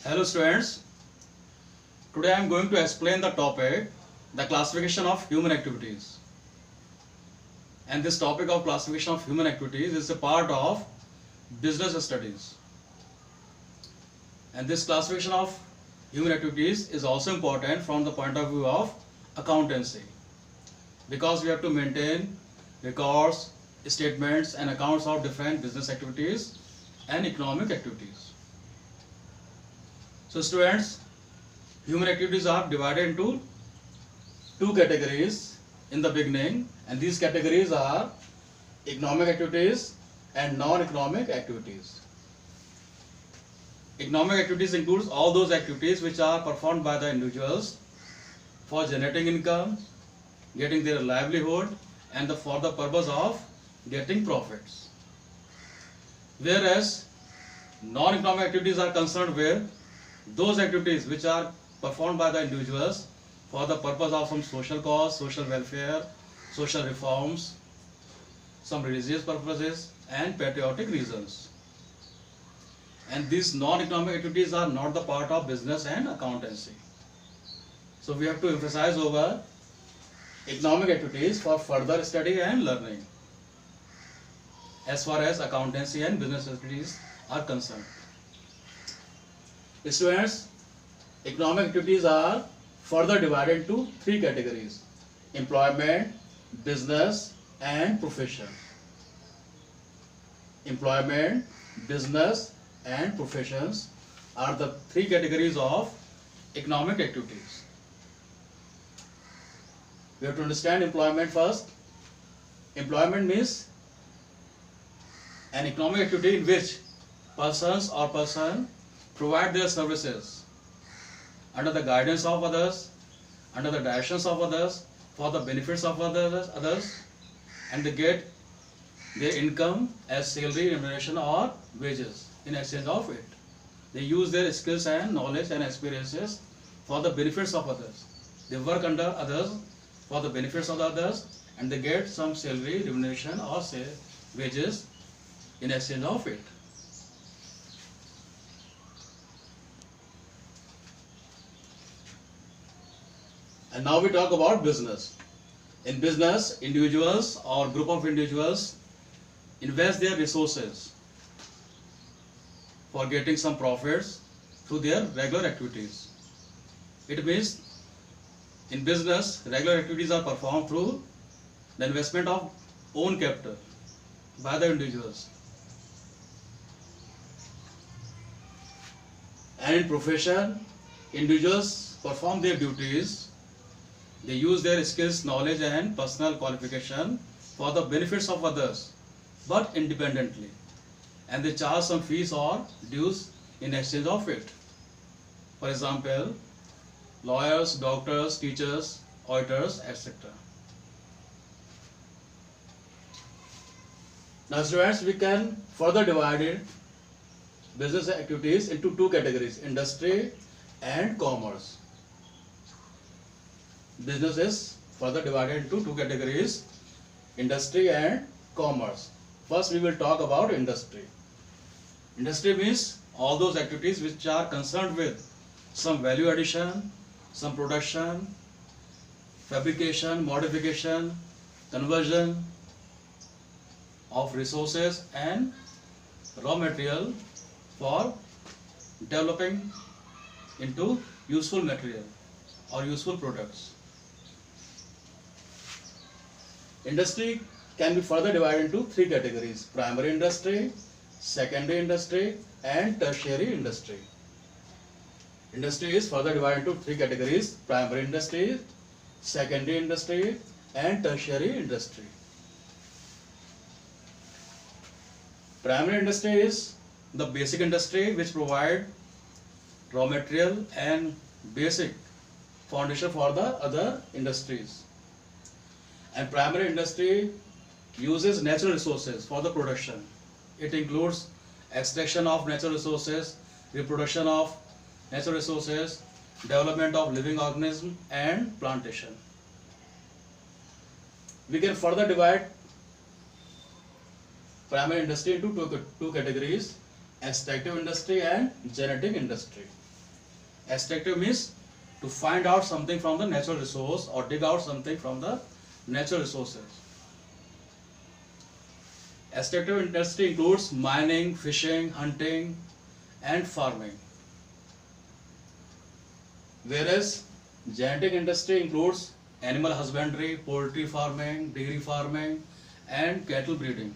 Hello students, today I am going to explain the topic, the classification of human activities. And this topic of classification of human activities is a part of business studies. And this classification of human activities is also important from the point of view of accountancy, because we have to maintain records, statements and accounts of different business activities and economic activities. So students, human activities are divided into two categories in the beginning, and these categories are economic activities and non-economic activities. Economic activities includes all those activities which are performed by the individuals for generating income, getting their livelihood, and for the purpose of getting profits. Whereas non-economic activities are concerned with those activities which are performed by the individuals for the purpose of some social cause, social welfare, social reforms, some religious purposes and patriotic reasons. And these non-economic activities are not the part of business and accountancy. So we have to emphasize over economic activities for further study and learning as far as accountancy and business activities are concerned. Students, economic activities are further divided into three categories: employment, business and profession. Employment, business and professions are the three categories of economic activities. We have to understand employment first. Employment means an economic activity in which persons or person provide their services under the guidance of others, under the directions of others, for the benefits of others, and they get their income as salary, remuneration or wages in exchange of it. They use their skills and knowledge and experiences for the benefits of others. They work under others for the benefits of the others, and they get some salary, remuneration or say wages in exchange of it. And now we talk about business. In business, individuals or group of individuals invest their resources for getting some profits through their regular activities. It means in business, regular activities are performed through the investment of own capital by the individuals. And in profession, individuals perform their duties. They use their skills, knowledge and personal qualification for the benefits of others, but independently. And they charge some fees or dues in exchange of it. For example, lawyers, doctors, teachers, auditors, etc. Now students, we can further divide business activities into two categories: industry and commerce. Business is further divided into two categories: industry and commerce. First we will talk about industry. Industry means all those activities which are concerned with some value addition, some production, fabrication, modification, conversion of resources and raw material for developing into useful material or useful products. Industry can be further divided into three categories: primary industry, secondary industry and tertiary industry. Industry is further divided into three categories: primary industry, secondary industry and tertiary industry. Primary industry is the basic industry which provide raw material and basic foundation for the other industries. And primary industry uses natural resources for the production. It includes extraction of natural resources, reproduction of natural resources, development of living organisms and plantation. We can further divide primary industry into two categories: extractive industry and generating industry. Extractive means to find out something from the natural resource or dig out something from the natural resources. Extractive industry includes mining, fishing, hunting, and farming. Whereas genetic industry includes animal husbandry, poultry farming, dairy farming, and cattle breeding.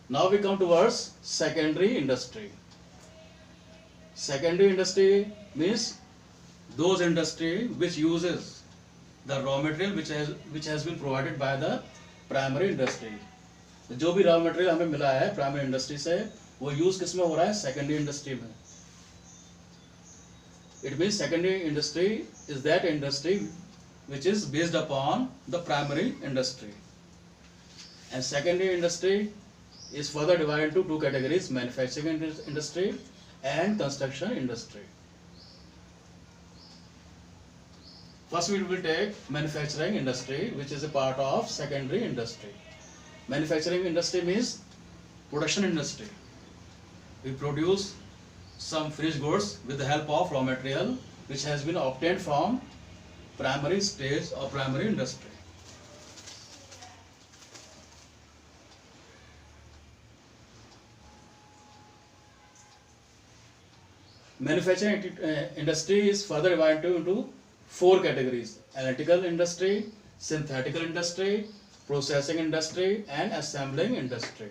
Now we come towards secondary industry. Secondary industry means those industry which uses the raw material which has been provided by the primary industry. जो भी raw material हमें मिला है primary industry से वो use किस में हो रहा है? Secondary industry में. It means secondary industry is that industry which is based upon the primary industry. And secondary industry is further divided into two categories: manufacturing industry and construction industry. First we will take manufacturing industry, which is a part of secondary industry. Manufacturing industry means production industry. We produce some finished goods with the help of raw material which has been obtained from primary stage or primary industry. Manufacturing industry is further divided into four categories: analytical industry, synthetical industry, processing industry, and assembling industry.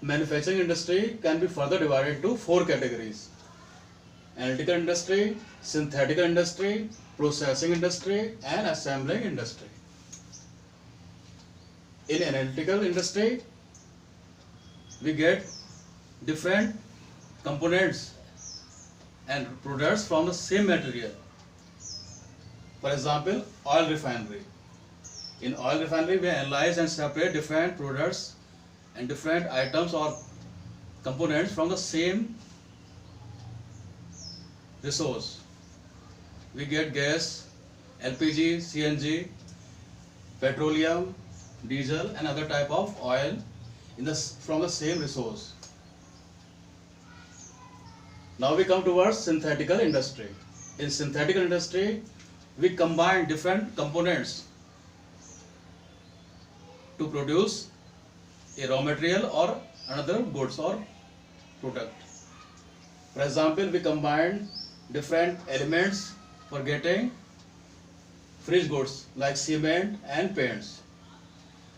Manufacturing industry can be further divided into four categories: analytical industry, synthetical industry, processing industry, and assembling industry. In analytical industry, we get different components and products from the same material. For example, oil refinery. In oil refinery, we analyze and separate different products and different items or components from the same resource. We get gas, LPG, CNG, petroleum, diesel, and other type of oil from the same resource. Now we come towards synthetical industry. In synthetical industry, we combine different components to produce a raw material or another goods or product. For example, we combine different elements for getting finished goods like cement and paints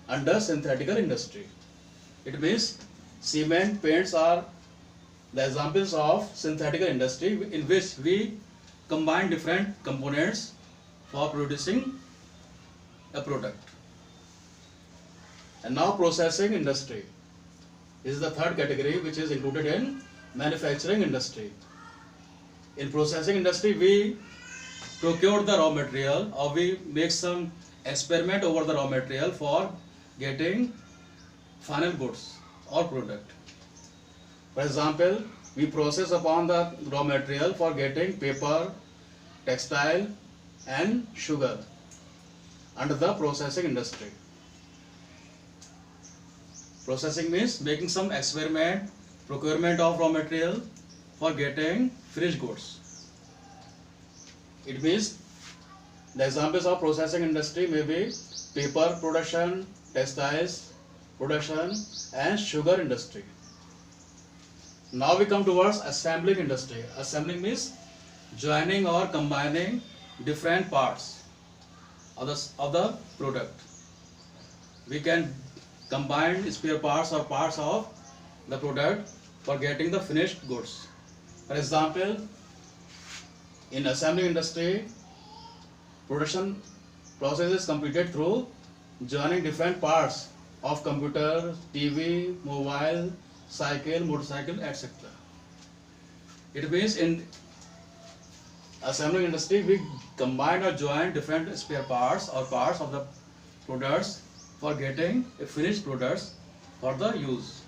under synthetical industry. It means cement, paints are the examples of synthetical industry in which we combine different components for producing a product. And now processing industry is the third category which is included in manufacturing industry. In processing industry, we procure the raw material or we make some experiment over the raw material for getting final goods or product. For example, we process upon the raw material for getting paper, textile, and sugar under the processing industry. Processing means making some experiment, procurement of raw material for getting finished goods. It means the examples of processing industry may be paper production, textiles production, and sugar industry. Now we come towards assembling industry. Assembling means joining or combining different parts of the product. We can combine spare parts or parts of the product for getting the finished goods. For example, in assembling industry, production process is completed through joining different parts of computer, TV, mobile, cycle, motorcycle, etc. It means in assembling industry we combine or join different spare parts or parts of the products for getting a finished products for the use.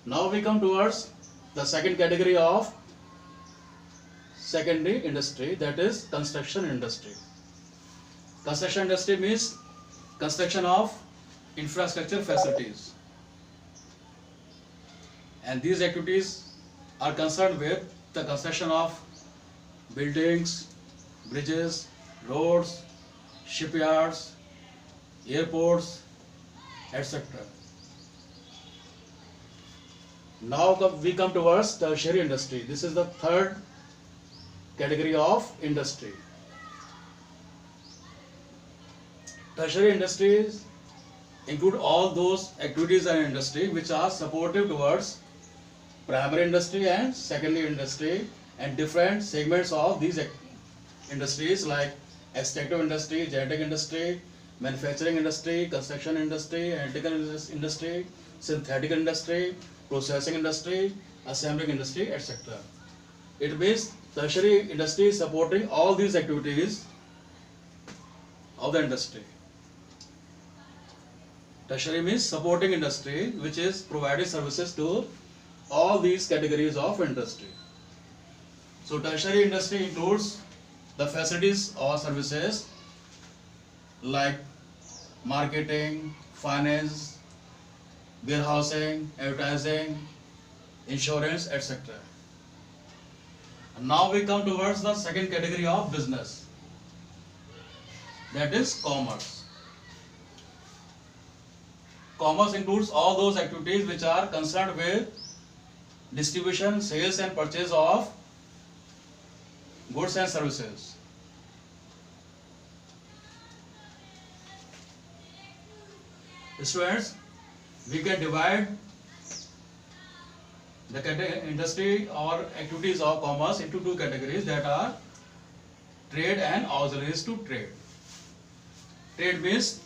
Now we come towards the second category of secondary industry, that is construction industry. Construction industry means construction of infrastructure facilities. And these activities are concerned with the construction of buildings, bridges, roads, shipyards, airports, etc. Now we come towards tertiary industry. This is the third category of industry. Tertiary industries include all those activities and industry which are supportive towards primary industry and secondary industry, and different segments of these industries like extractive industry, genetic industry, manufacturing industry, construction industry, analytical industry, synthetic industry, processing industry, assembling industry, etc. It means tertiary industry is supporting all these activities of the industry. Tertiary means supporting industry which is providing services to all these categories of industry. So tertiary industry includes the facilities or services like marketing, finance, warehousing, advertising, insurance, etc. And now we come towards the second category of business, that is commerce. Commerce includes all those activities which are concerned with distribution, sales and purchase of goods and services. Students, we can divide the industry or activities of commerce into two categories, that are trade and auxiliaries to trade. Trade means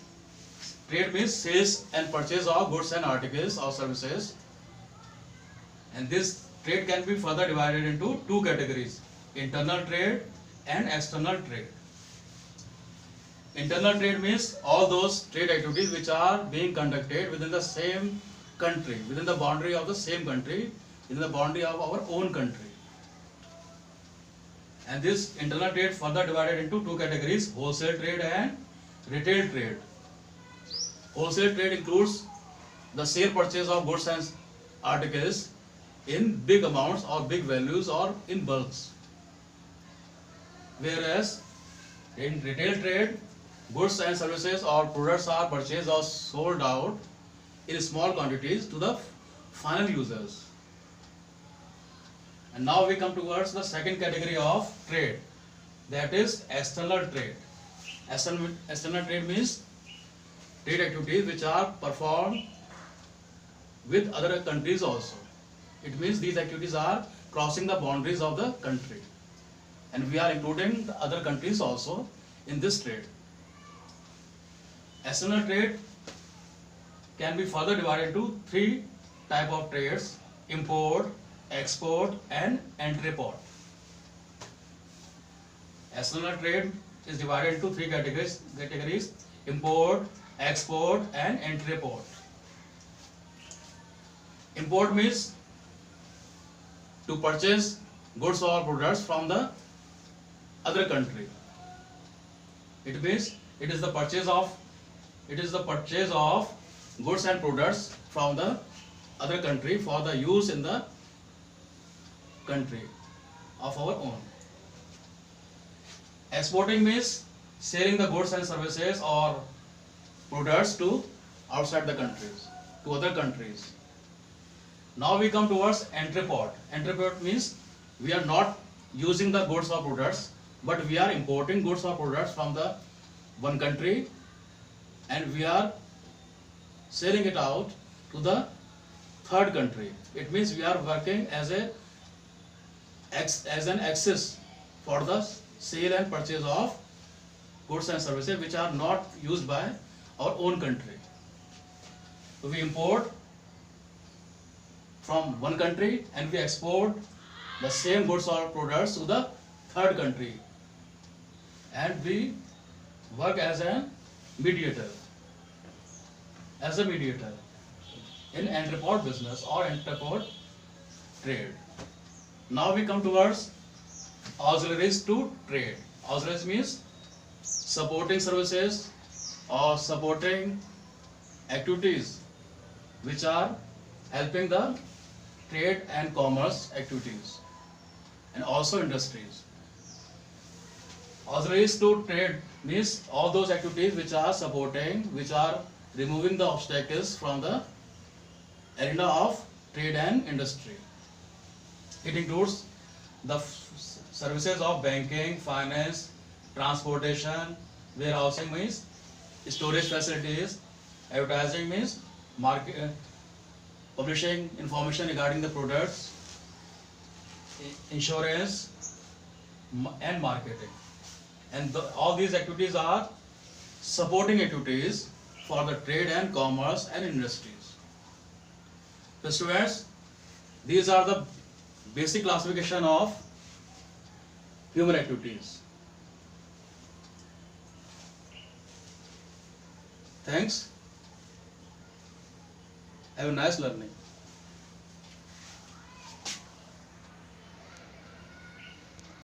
sales and purchase of goods and articles or services, and this trade can be further divided into two categories: internal trade and external trade. Internal trade means all those trade activities which are being conducted within the same country, within the boundary of the same country, within the boundary of our own country. And this internal trade further divided into two categories: wholesale trade and retail trade. Wholesale trade includes the sale purchase of goods and articles in big amounts or big values or in bulks. Whereas in retail trade, goods and services or products are purchased or sold out in small quantities to the final users. And now we come towards the second category of trade, that is external trade. External trade means trade activities which are performed with other countries also. It means these activities are crossing the boundaries of the country, and we are including the other countries also in this trade. External trade can be further divided into three types of trades: import, export and entreport. External trade is divided into three categories: import, export and entreport. Import means to purchase goods or products from the other country. It means it is the purchase of goods and products from the other country for the use in the country of our own. Exporting means selling the goods and services or products to outside the countries, to other countries. Now we come towards entreport. Entreport means we are not using the goods or products, but we are importing goods or products from the one country and we are selling it out to the third country. It means we are working as an access for the sale and purchase of goods and services which are not used by our own country. So we import from one country and we export the same goods or products to the third country, and we work as a mediator in entreport business or entreport trade. Now we come towards auxiliaries to trade. Auxiliaries means supporting services or supporting activities which are helping the trade and commerce activities and also industries. Auxiliaries to trade means all those activities which are supporting, which are removing the obstacles from the arena of trade and industry. It includes the services of banking, finance, transportation, warehousing means storage facilities, advertising means market, publishing information regarding the products, insurance, and marketing. And all these activities are supporting activities for the trade and commerce and industries. So students, these are the basic classification of human activities. Thanks. Have a nice learning.